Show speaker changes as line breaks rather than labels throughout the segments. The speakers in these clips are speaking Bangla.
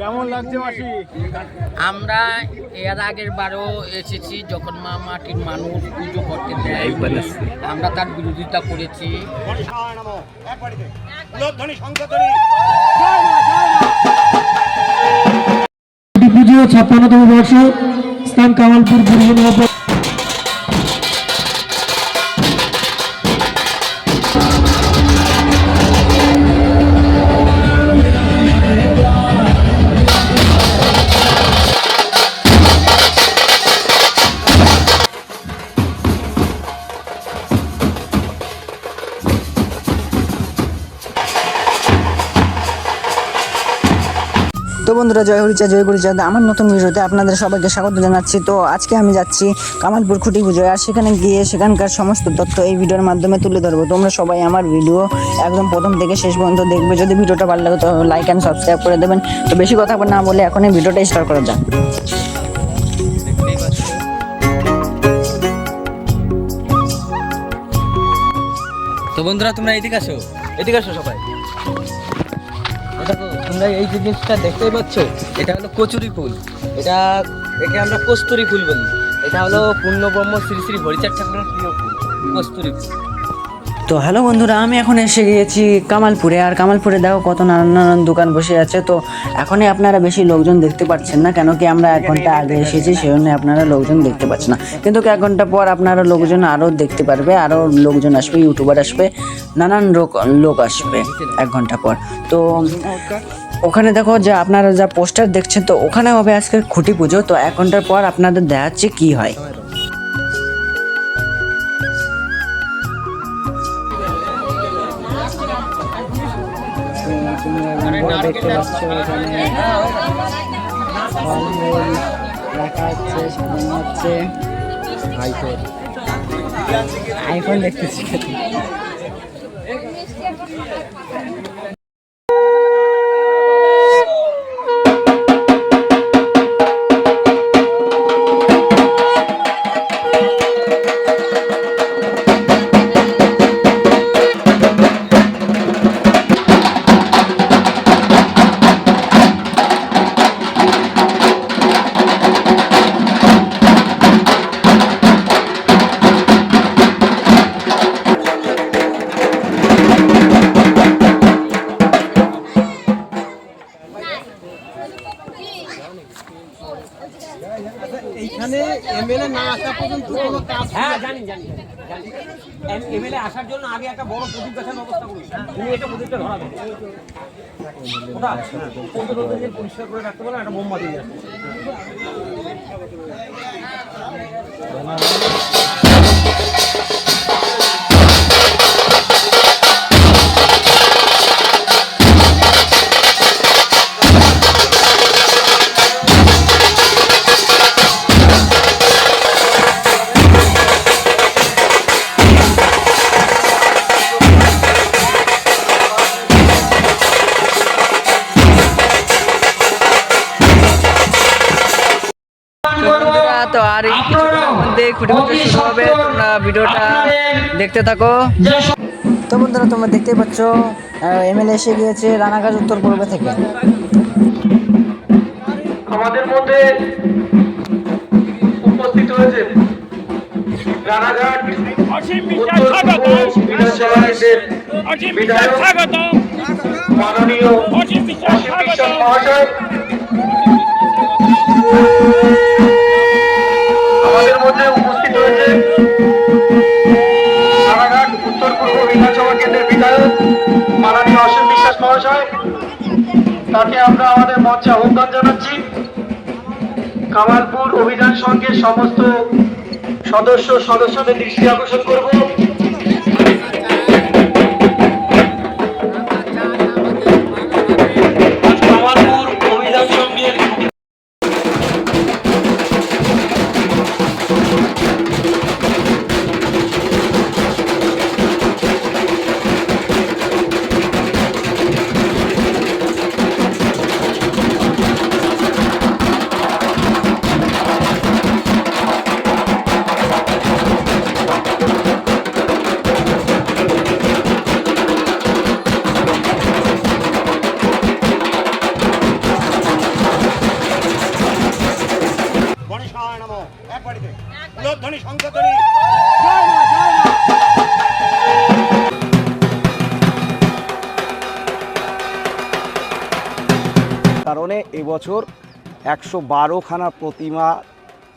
কেমন লাগছে মাসি?
আমরা এর আগের বারও এসেছি যখন মা মাটির মানুষ পুজো করতে দেয়, আমরা তার বিরোধিতা করেছি।
পুজো 56তম বর্ষ, স্থান কামালপুর পূর্ব নগর।
তো বন্ধুরা, জয় হরিচাঁদ জয় গুরুচাঁদ, আমার নতুন ভিডিওতে আপনাদের সবাইকে স্বাগত জানাচ্ছি। তো আজকে আমি যাচ্ছি কামালপুর খুঁটি পুজোয়, আর সেখানে গিয়ে সেখানকার সমস্ত তথ্য এই ভিডিওর মাধ্যমে তুলে ধরবো। তোমরা সবাই আমার ভিডিও একদম প্রথম থেকে শেষ পর্যন্ত দেখবে। যদি ভিডিওটা ভালো লাগে তো লাইক অ্যান্ড সাবস্ক্রাইব করে দেবেন। তো বেশি কথা না বলে এখন এই ভিডিওটা স্টার্ট করা যাক।
তো বন্ধুরা, তোমরা এদিকে আসো সবাই। দেখো, তোমরা এই যে জিনিসটা দেখতেই পাচ্ছ, এটা হলো কচুরি ফুল। একে আমরা কস্তুরী ফুল বলি। এটা হলো পূর্ণব্রহ্ম শ্রী শ্রী হরিচাঁদ ঠাকুরের প্রিয় ফুল, কস্তুরী ফুল।
তো হ্যালো বন্ধুরা, আমি এখন এসে গিয়েছি কামালপুরে। আর কামালপুরে দেখো কত নানান দোকান বসে আছে। তো এখনই আপনারা বেশি লোকজন দেখতে পাচ্ছেন না, কেন কি আমরা 1 ঘন্টা আগে এসেছি, সেই জন্য আপনারা লোকজন দেখতে পাচ্ছেন না। কিন্তু 1 ঘন্টা পর আপনারা লোকজন আরও দেখতে পারবে, আরও লোকজন আসবে, ইউটিউবার আসবে, নানান লোক আসবে 1 ঘন্টা পর। তো ওখানে দেখো যে আপনারা যা পোস্টার দেখছেন, তো ওখানে হবে আজকের খুঁটি পুজো। তো 1 ঘন্টার পর আপনাদের দেখাচ্ছে কি হয়। দেখতে পাচ্ছ এখানে ফলমূল রাখা হচ্ছে, সাজানো হচ্ছে। আইফোন দেখতেছি।
এইখানে এমএলএ না আসা পর্যন্ত কোনো কাজ।
হ্যাঁ, জানি। এমএলএ আসার জন্য আগে একটা বড় প্রদীপ গাছের ব্যবস্থা করি। তুমি এটা প্রদীপটা ধরা দেবে, ওটা পরিষ্কার করে রাখতে পারো। একটা মোমবাতি দিয়ে
তো আর এই কিছুক্ষণের মধ্যে খুঁটি পুজো শুরু হবে, তোমরা ভিডিওটা দেখতে থাকো। তো বন্ধুরা, তোমরা দেখতেই পাচ্ছ এমএলএ এসে গিয়েছে রানাঘাট উত্তর পূর্ব থেকে।
আমাদের মধ্যে উপস্থিত হয়েছে রানাঘাট বিধানসভা কেন্দ্রের বিধায়ক মাননীয় অসীম বিশ্বাস মহাশয়। আমাদের মধ্যে উপস্থিত হয়েছে রানাঘাট উত্তর পূর্ব বিধানসভা কেন্দ্রের বিধায়ক মাননীয় অসীম বিশ্বাস মহাশয়। তাকে আমরা আমাদের মঞ্চে আহ্বান জানাচ্ছি। কামালপুর অভিযান সংঘের সমস্ত সদস্যদের দৃষ্টি আকর্ষণ করব।
শঙ্খধ্বনি শঙ্খধ্বনি। জয় মা জয় মা।
কারণে এবছর 112খানা প্রতিমা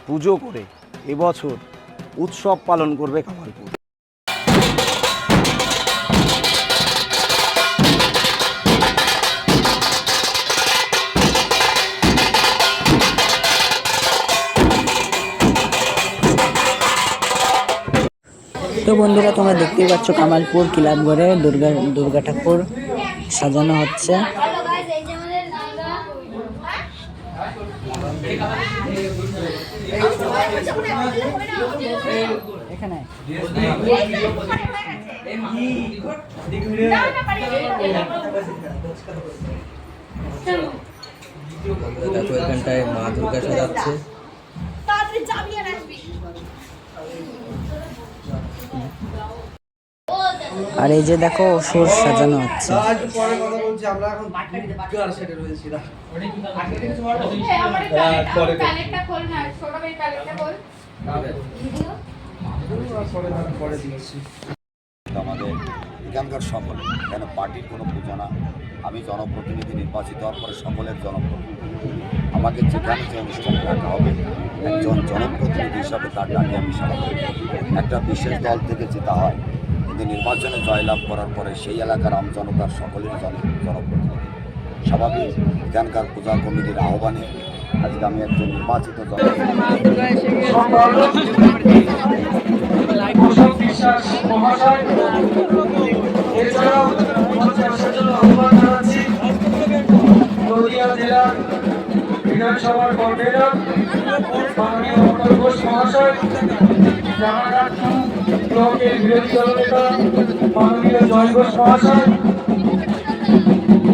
পুজো করে এবছর উৎসব পালন করবে কামালপুর।
তো বন্ধুরা, তোমরা দেখতেই পাচ্ছ কামালপুর ক্লাবঘরে দুর্গা ঠাকুর সাজানো হচ্ছে। এখানে
দেখো এখানটায় মা দুর্গা সাজাচ্ছে।
আর এই যে দেখো অসুর সাজানো হচ্ছে।
আমাদের এখানকার সকলে কেন পার্টির কোনো পূজা না, আমি জনপ্রতিনিধি নির্বাচিত হওয়ার পরে সকলের জনপ্রতিনিধি, আমাকে যেখানে যে অনুষ্ঠানে ডাকা হবে একজন জনপ্রতিনিধি হিসাবে তার ডাকে আমি সাড়া দেব। একটা বিশেষ দল থেকে জেতা হয়, কিন্তু নির্বাচনে জয়লাভ করার পরে সেই এলাকার আমজনতার সকলের জনপ্রতিনিধি। স্বাভাবিক এখানকার পূজা কমিটির আহ্বানে আজকে আমি একজন নির্বাচিত
বিশ্বাস মহাশয়, এছাড়াও আহ্বান জানাচ্ছি নদিয়া জেলার বিধানসভার কনভেনর মাননীয় অটল ঘোষ মহাশয়, রানাঘাট ব্লকের বিরোধী দলনেতা মাননীয় জয় ঘোষ মহাশয়,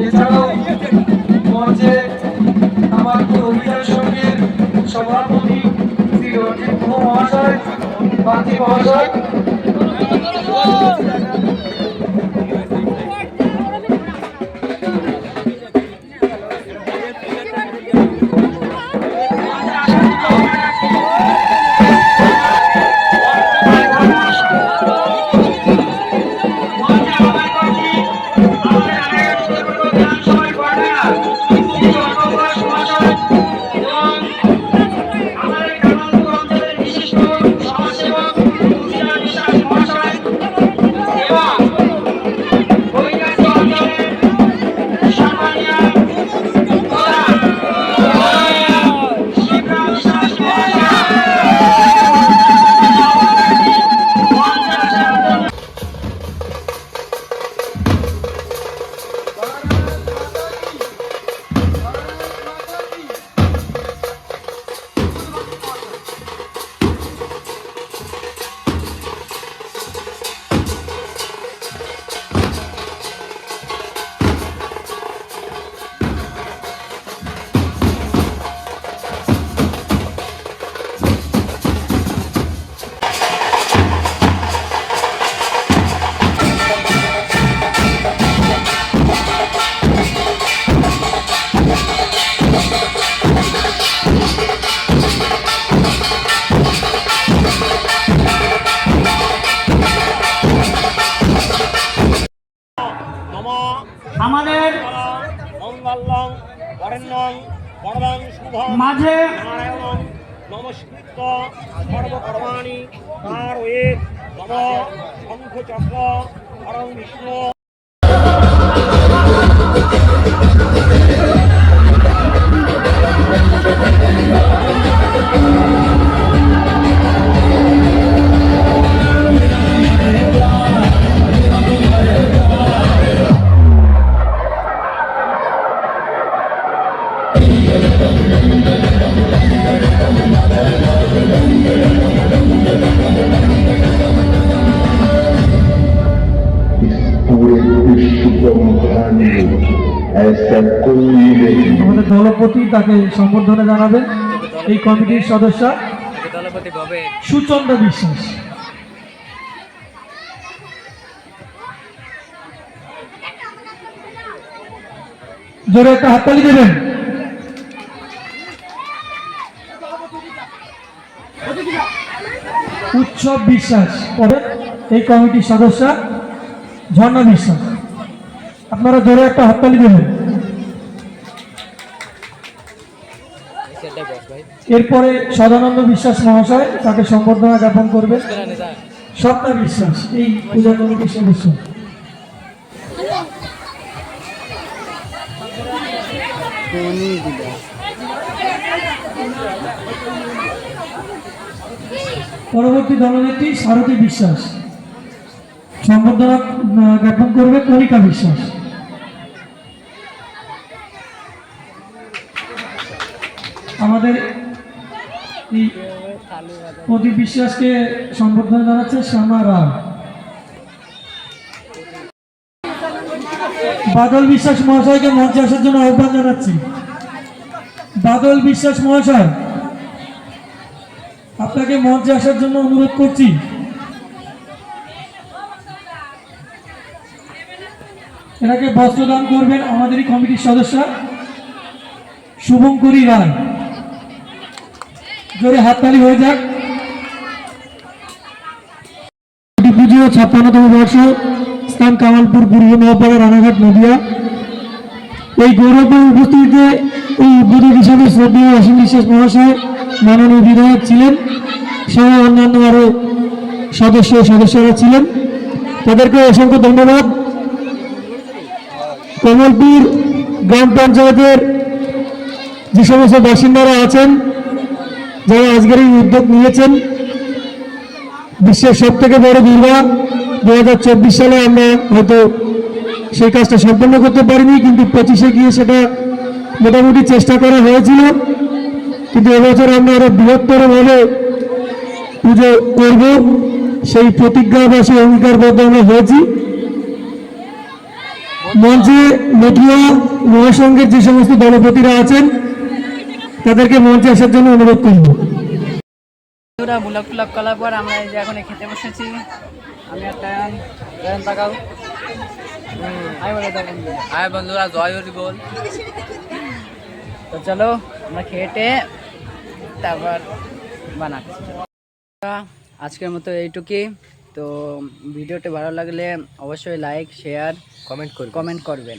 এছাড়াও মঞ্চে কামালপুর অভিযান সঙ্গের সভাপতি শ্রী রঞ্জিত মহাশয়, পার্থী মহাশয়,
আমাদের মঙ্গলং বরেণ্যং বরদং শুভং মাঝে নারায়ণং নমস্কৃত সর্বকর্মাণি কারয়ে নম শঙ্খচক্র হরং বিষ্ণু।
আমাদের দলপতি তাকে সম্বর্ধনা জানাবেন। এই কমিটির সদস্য সুচন্দ্র বিশ্বাস। জোরে একটা হাততালি দেবেন।
উৎসব বিশ্বাস পরে এই কমিটির সদস্য ঝর্ণা বিশ্বাস। আপনারা জোরে একটা হাততালি দেবেন। এরপরে সদানন্দ বিশ্বাস মহাশয় তাকে সম্বর্ধনা জ্ঞাপন করবেন। স্বপ্না বিশ্বাস এই পূজা কমিটির সদস্য। পরবর্তী দলনেত্রী সারথী বিশ্বাস, সম্বর্ধনা জ্ঞাপন করবে কণিকা বিশ্বাস। আমাদের এই প্রদীপ বিশ্বাসকে সম্বর্ধনা জানাচ্ছে শ্যামা রায়। বাদল বিশ্বাস মহাশয়কে মঞ্চে আসার জন্য আহ্বান জানাচ্ছি। বাদল বিশ্বাস মহাশয়, আপনাকে মঞ্চে আসার জন্য অনুরোধ করছি। এনাকে বস্ত্রদান করবেন আমাদেরই কমিটির সদস্য শুভঙ্করী রায়। জোরে হাততালি হয়ে যাক। পুজো 56তম বর্ষ, স্থান কামালপুর, পূর্ব নওপাড়া, রানাঘাট, নদিয়া। এই গৌরবময় উপস্থিতিতে এই উদ্বোধক হিসাবে শ্রদ্ধেয় অসীম বিশ্বাস মহাশয় মাননীয় বিধায়ক ছিলেন, সহ অন্যান্য আরো সদস্যরা ছিলেন। তাদেরকে অসংখ্য ধন্যবাদ। কমলপুর গ্রাম পঞ্চায়েতের যে সমস্ত বাসিন্দারা আছেন, যারা আজকের এই উদ্যোগ নিয়েছেন, বিশ্বের সব থেকে বড় দুর্গা 2024 সালে আমরা হয়তো সেই কাজটা সম্পন্ন করতে পারিনি, কিন্তু 25-এ গিয়ে সেটা মোটামুটি চেষ্টা করা হয়েছিল। কিন্তু এবছর আমরা আরো বৃহত্তরভাবে পুজো করব, সেই প্রতিজ্ঞা বা সেই অঙ্গীকারবদ্ধ আমরা হয়েছি। মঞ্চে মতুয়া মহাসংঘের যে সমস্ত দলপতিরা আছেন তাদেরকে মঞ্চে আসার জন্য অনুরোধ করব।
ব্লক ট্লক করার পর আমরা এই যে এখন খেতে বসেছি। আমি একটা তাকাও।
হাই বন্ধুরা, জয় হরি বল।
তো চলো আমরা খেটে তারপর বানাচ্ছি। আজকের মতো এইটুকুই। তো ভিডিওটি ভালো লাগলে অবশ্যই লাইক, শেয়ার, কমেন্ট করবেন।